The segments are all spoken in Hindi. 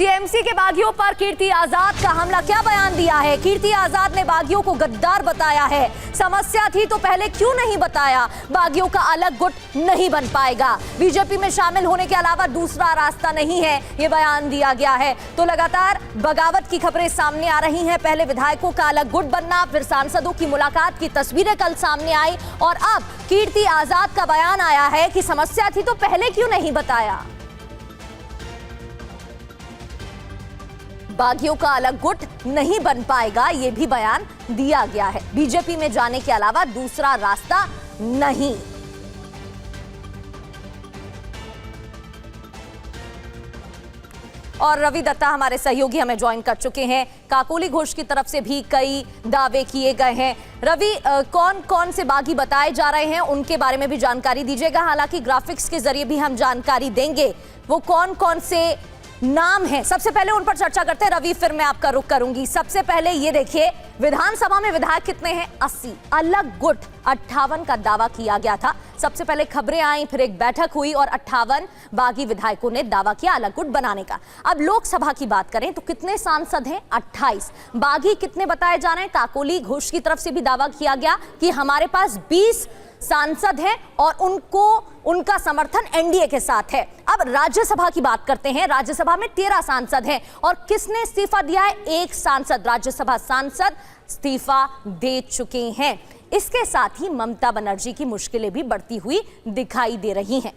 टीएमसी के बागियों पर कीर्ति आजाद का हमला, क्या बयान दिया है? कीर्ति आजाद ने बागियों को गद्दार बताया है। समस्या थी तो पहले क्यों नहीं बताया? बागियों का अलग गुट नहीं बन पाएगा। बीजेपी में शामिल होने के अलावा दूसरा रास्ता नहीं है, ये बयान दिया गया है। तो लगातार बगावत की खबरें सामने आ रही हैं। पहले विधायकों का अलग गुट बनना, फिर सांसदों की मुलाकात की तस्वीरें कल सामने आई और अब कीर्ति आजाद का बयान आया है कि समस्या थी तो पहले क्यों नहीं बताया। बागियों का अलग गुट नहीं बन पाएगा, यह भी बयान दिया गया है। बीजेपी में जाने के अलावा दूसरा रास्ता नहीं। और रवि दत्ता हमारे सहयोगी हमें ज्वाइन कर चुके हैं। काकोली घोष की तरफ से भी कई दावे किए गए हैं। रवि, कौन कौन से बागी बताए जा रहे हैं, उनके बारे में भी जानकारी दीजिएगा। हालांकि ग्राफिक्स के जरिए भी हम जानकारी देंगे वो कौन कौन से नाम है। सबसे पहले उन पर चर्चा करते हैं। रवि, फिर मैं आपका रुख करूंगी। सबसे पहले ये देखिए, विधानसभा में विधायक कितने हैं? 80। अलग गुट 58 का दावा किया गया था। सबसे पहले खबरें आई, फिर एक बैठक हुई और 58 बागी विधायकों ने दावा किया अलग गुट बनाने का। अब लोकसभा की बात करें तो कितने सांसद हैं? 28। बागी कितने बताए जा रहे हैं? काकोली घोष की तरफ से भी दावा किया गया कि हमारे पास 20 सांसद हैं और उनका समर्थन एनडीए के साथ है। अब राज्यसभा की बात करते हैं। राज्यसभा में 13 सांसद हैं और किसने इस्तीफा दिया है? एक सांसद, राज्यसभा सांसद इस्तीफा दे चुके हैं। इसके साथ ही ममता बनर्जी की मुश्किलें भी बढ़ती हुई दिखाई दे रही हैं।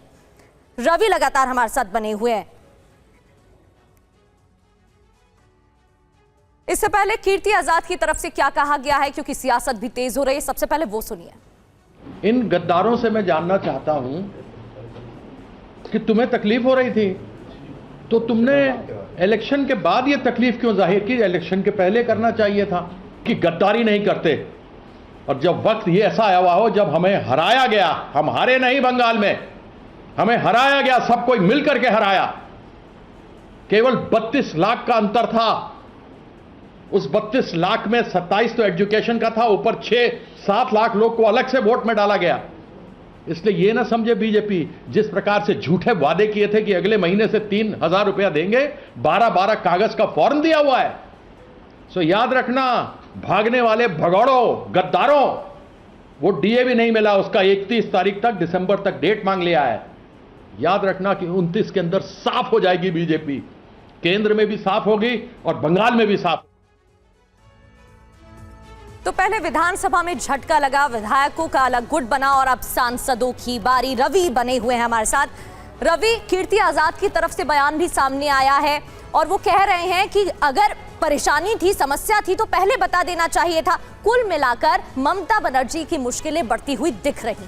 रवि लगातार हमारे साथ बने हुए हैं। इससे पहले कीर्ति आजाद की तरफ से क्या कहा गया है, क्योंकि सियासत भी तेज हो रही है। सबसे पहले वो सुनिए। इन गद्दारों से मैं जानना चाहता हूं कि तुम्हें तकलीफ हो रही थी तो तुमने इलेक्शन के बाद ये तकलीफ क्यों जाहिर की? इलेक्शन के पहले करना चाहिए था कि गद्दारी नहीं करते। और जब वक्त ये ऐसा आया हुआ हो, जब हमें हराया गया, हम हारे नहीं बंगाल में, हमें हराया गया, सब कोई मिलकर के हराया। केवल 32 लाख का अंतर था। उस 32 लाख में 27 तो एजुकेशन का था, ऊपर 6-7 लाख लोग को अलग से वोट में डाला गया। इसलिए यह ना समझे बीजेपी, जिस प्रकार से झूठे वादे किए थे कि अगले महीने से 3,000 रुपया देंगे, 12-12 कागज का फॉर्म दिया हुआ है। सो याद रखना, भागने वाले भगौड़ों, गद्दारों, वो डीए भी नहीं मिला, उसका 31 तारीख तक, दिसंबर तक डेट मांग लिया है। याद रखना कि 29 के अंदर साफ हो जाएगी बीजेपी, केंद्र में भी साफ होगी और बंगाल में भी साफ। तो पहले विधानसभा में झटका लगा, विधायकों का अलग गुट बना और अब सांसदों की बारी। रवि बने हुए हैं हमारे साथ। रवि, कीर्ति आजाद की तरफ से बयान भी सामने आया है और वो कह रहे हैं कि अगर परेशानी थी, समस्या थी तो पहले बता देना चाहिए था। कुल मिलाकर ममता बनर्जी की मुश्किलें बढ़ती हुई दिख रही।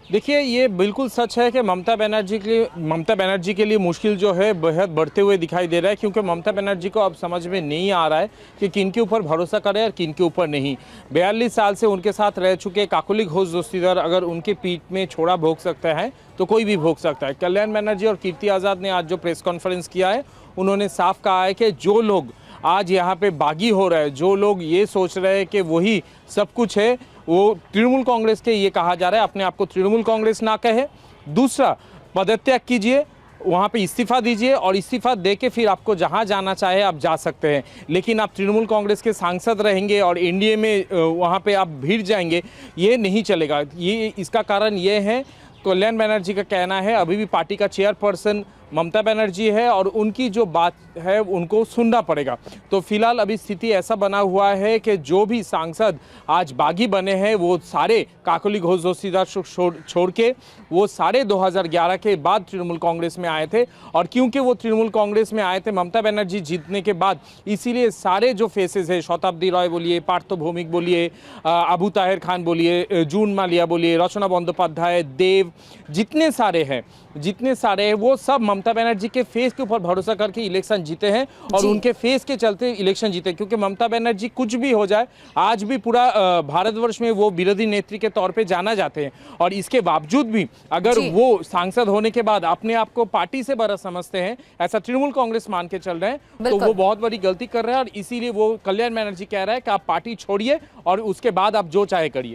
देखिए, ये बिल्कुल सच है कि ममता बनर्जी के लिए मुश्किल जो है बेहद बढ़ते हुए दिखाई दे रहा है, क्योंकि ममता बनर्जी को अब समझ में नहीं आ रहा है कि किन के ऊपर भरोसा करें और किन के ऊपर नहीं। 42 साल से उनके साथ रह चुके काकोली घोष दोस्तीदार अगर उनके पीठ में छोड़ा भोग सकता है तो कोई भी भोग सकता है। कल्याण बनर्जी और कीर्ति आज़ाद ने आज जो प्रेस कॉन्फ्रेंस किया है, उन्होंने साफ कहा है कि जो लोग आज यहाँ पे बागी हो रहे हैं, जो लोग ये सोच रहे हैं कि वही सब कुछ है, वो तृणमूल कांग्रेस के, ये कहा जा रहा है, अपने आप को तृणमूल कांग्रेस ना कहे। दूसरा, पदत्याग कीजिए, वहाँ पे इस्तीफा दीजिए और इस्तीफा दे के फिर आपको जहाँ जाना चाहे आप जा सकते हैं। लेकिन आप तृणमूल कांग्रेस के सांसद रहेंगे और एनडीए में वहाँ पे आप भिड़ जाएंगे, ये नहीं चलेगा। ये इसका कारण ये है, कल्याण बनर्जी का कहना है, अभी भी पार्टी का चेयरपर्सन ममता बनर्जी है और उनकी जो बात है उनको सुनना पड़ेगा। तो फिलहाल अभी स्थिति ऐसा बना हुआ है कि जो भी सांसद आज बागी बने हैं वो सारे काकोली घोष दोस्तीदार छोड़ के वो सारे 2011 के बाद तृणमूल कांग्रेस में आए थे। और क्योंकि वो तृणमूल कांग्रेस में आए थे ममता बनर्जी जीतने के बाद, इसीलिए सारे जो फेसेस है, शताब्दी रॉय बोलिए, पार्थ भौमिक बोलिए, अबू ताहिर खान बोलिए, जून मालिया बोलिए, रचना बंदोपाध्याय, देव, जितने सारे हैं वो सब ममता बनर्जी के फेस के ऊपर भरोसा करके इलेक्शन जीते हैं और उनके फेस के चलते इलेक्शन जीते। क्योंकि ममता बनर्जी कुछ भी हो जाए, आज भी पूरा भारतवर्ष में वो विरोधी नेत्री के तौर पे जाना जाते हैं और इसके बावजूद भी अगर वो सांसद होने के बाद अपने आप को पार्टी से बड़ा समझते हैं, ऐसा तृणमूल कांग्रेस मान के चल रहे हैं, तो वो बहुत बड़ी गलती कर रहे हैं। और इसीलिए वो कल्याण बनर्जी कह रहा है कि आप पार्टी छोड़िए और उसके बाद आप जो चाहे करिए।